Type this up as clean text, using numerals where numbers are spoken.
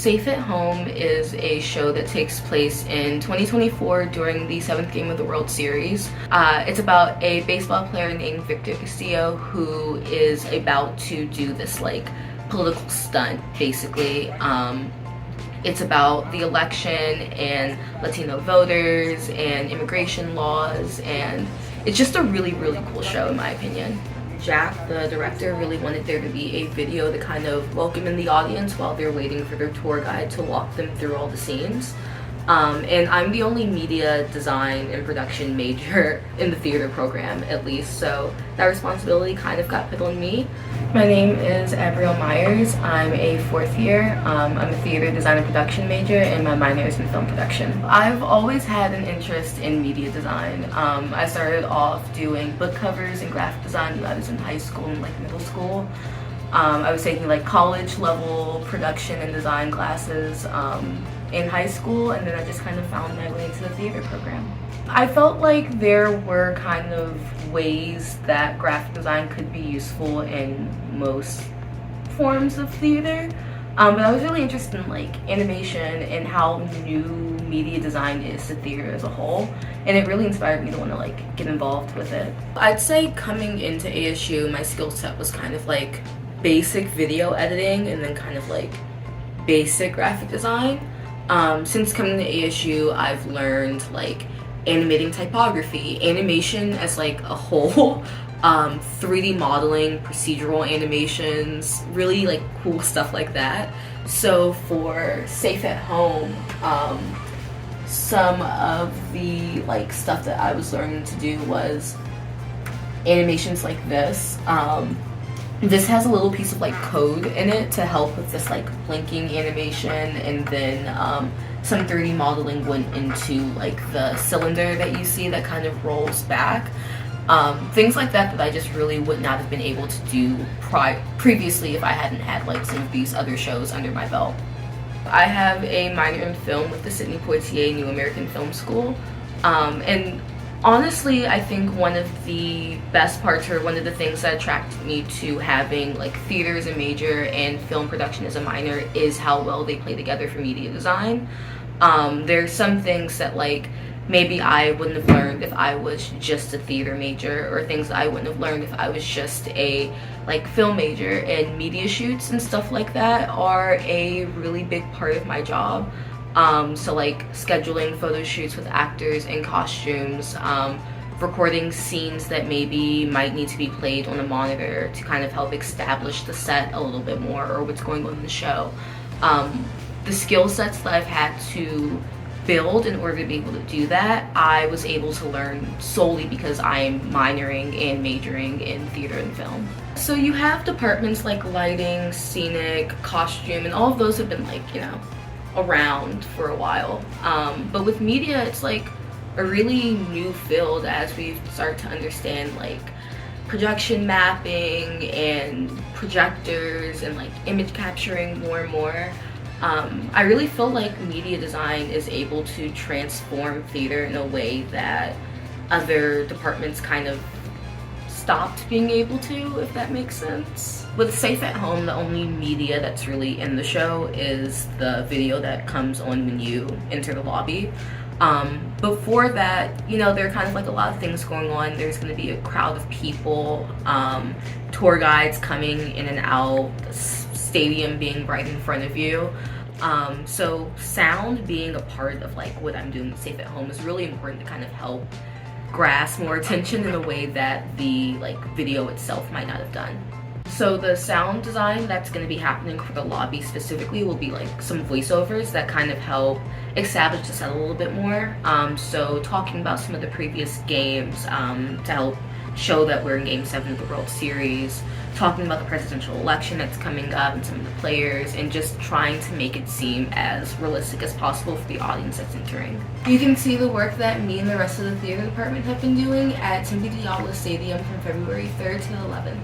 Safe at Home is a show that takes place in 2024 during the 7th game of the World Series. It's about a baseball player named Victor Castillo who is about to do this like political stunt, basically. It's about the election and Latino voters and immigration laws, and it's just a really, really cool show in my opinion. Jack, the director, really wanted there to be a video to kind of welcome in the audience while they're waiting for their tour guide to walk them through all the scenes. And I'm the only media design and production major in the theater program, at least, so that responsibility kind of got put on me. My name is Abrielle Myers. I'm a 4th year. I'm a theater design and production major, and my minor is in film production. I've always had an interest in media design. I started off doing book covers and graphic design when I was in high school and like middle school. I was taking like college level production and design classes in high school, and then I just kind of found my way into the theater program. I felt like there were kind of ways that graphic design could be useful in most forms of theater, but I was really interested in like animation and how new media design is to theater as a whole, and it really inspired me to want to like get involved with it. I'd say coming into ASU, my skill set was kind of like basic video editing and then kind of like basic graphic design. Since coming to ASU, I've learned like animating typography, animation as like a whole, 3D modeling, procedural animations, really like cool stuff like that. So for Safe at Home, some of the like stuff that I was learning to do was animations like this. This has a little piece of like code in it to help with this like blinking animation, and then some 3D modeling went into like the cylinder that you see that kind of rolls back. Things like that I just really would not have been able to do previously if I hadn't had like some of these other shows under my belt. I have a minor in film with the Sidney Poitier New American Film School, and honestly, I think one of the best parts, or one of the things that attracted me to having like theater as a major and film production as a minor, is how well they play together for media design. There's some things that like maybe I wouldn't have learned if I was just a theater major, or things that I wouldn't have learned if I was just a like film major, and media shoots and stuff like that are a really big part of my job. So like scheduling photo shoots with actors in costumes, recording scenes that maybe might need to be played on a monitor to kind of help establish the set a little bit more, or what's going on in the show. The skill sets that I've had to build in order to be able to do that, I was able to learn solely because I'm minoring and majoring in theater and film. So you have departments like lighting, scenic, costume, and all of those have been like, you know, around for a while, but with media it's like a really new field as we start to understand like projection mapping and projectors and like image capturing more and more. I really feel like media design is able to transform theater in a way that other departments kind of stopped being able to, if that makes sense. With Safe at Home, the only media that's really in the show is the video that comes on when you enter the lobby. Before that, you know, there are kind of like a lot of things going on. There's going to be a crowd of people, tour guides coming in and out, the stadium being right in front of you. So sound being a part of like what I'm doing with Safe at Home is really important to kind of help grasp more attention in a way that the like video itself might not have done. So the sound design that's going to be happening for the lobby specifically will be like some voiceovers that kind of help establish the set a little bit more. So talking about some of the previous games to help show that we're in Game 7 of the World Series, talking about the presidential election that's coming up and some of the players, and just trying to make it seem as realistic as possible for the audience that's entering. You can see the work that me and the rest of the theater department have been doing at Timothy Diablo Stadium from February 3rd to the 11th.